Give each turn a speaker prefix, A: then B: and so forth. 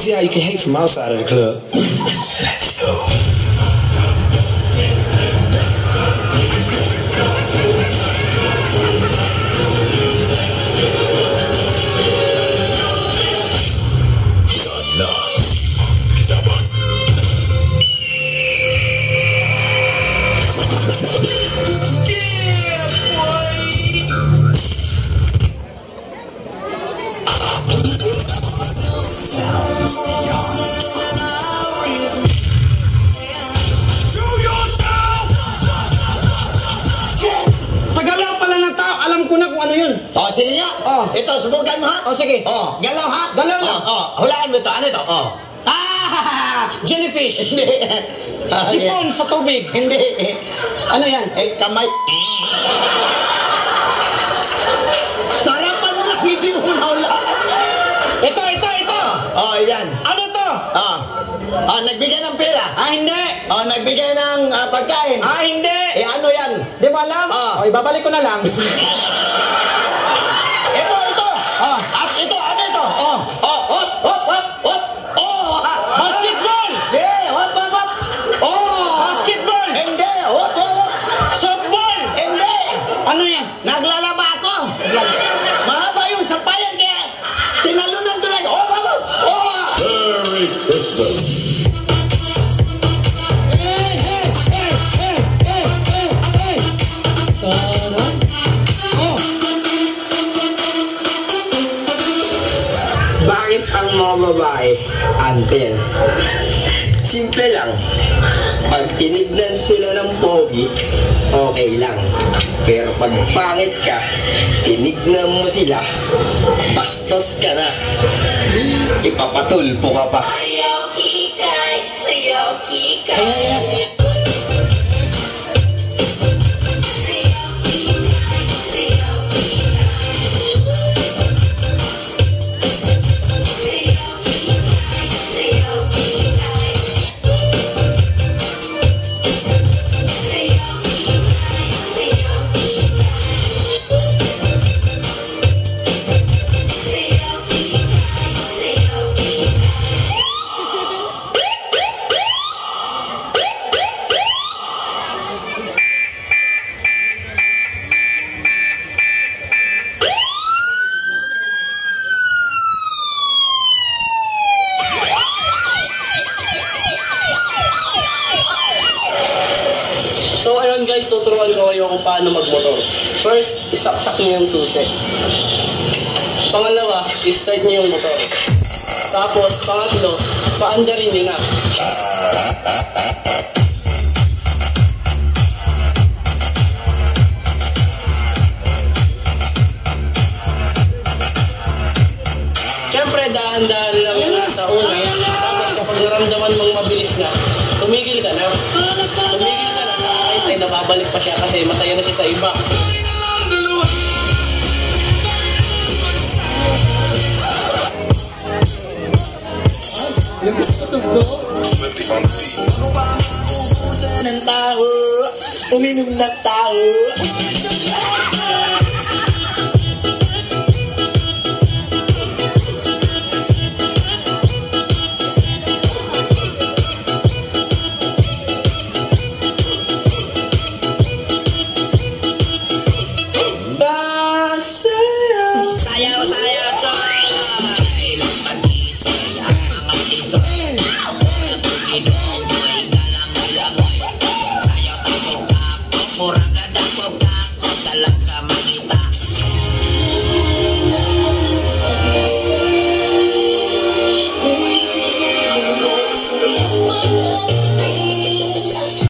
A: see how you can hate from outside of the club. Let's go.
B: Oh, sige nga. Oh. Ito, subukan mo ha?
A: Oh, sige.
B: Oh, galaw ha?
A: Galaw lang.
B: Hulaan mo ito. Ano ito? Oh.
A: Jellyfish.
B: Hindi.
A: Sipon sa tubig.
B: Hindi.
A: Ano yan?
B: Kamay. Sarapan mo lang, hindi mo nahulaan.
A: Ito.
B: Oh, yan.
A: Ano to?
B: Nagbigay ng pera.
A: Hindi.
B: Nagbigay ng pagkain.
A: Hindi.
B: Ano yan?
A: Di mo alam? Ibabalik ko na lang.
B: Ito. At ito, ano ito?
A: Basketball! Basketball!
B: Hindi,
A: Softball!
B: Hindi!
A: Ano yan?
B: Naglalaba ako! Mahaba yung sampayan kaya tinalunan to lang.
C: Merry Christmas!
D: Bakit ang mga babae, until, simple lang. Pag tinignan sila ng pogi, okay lang. Pero pag pangit ka, tinignan mo sila, bastos ka na. Ipapatulpo ka pa.
E: Sayaw kikay, sayaw kikay.
F: So ayun guys, tuturuan ko kayo kung paano magmotor. First, isaksak niyo yung susi. Pangalawa, start niyo yung motor. Tapos, pangatlo, paandarin niyo na. Siyempre, dahan-dahan lang yun sa una. Tapos kapag naramdaman mong mabilis na, tumigil ka na. Tumigil ka na sa akin ay nababalik pa siya kasi masaya na siya sa iba.
B: Yung gusto ko tugtog? Ano ba mauubusan ng tao? Uminom ng tao?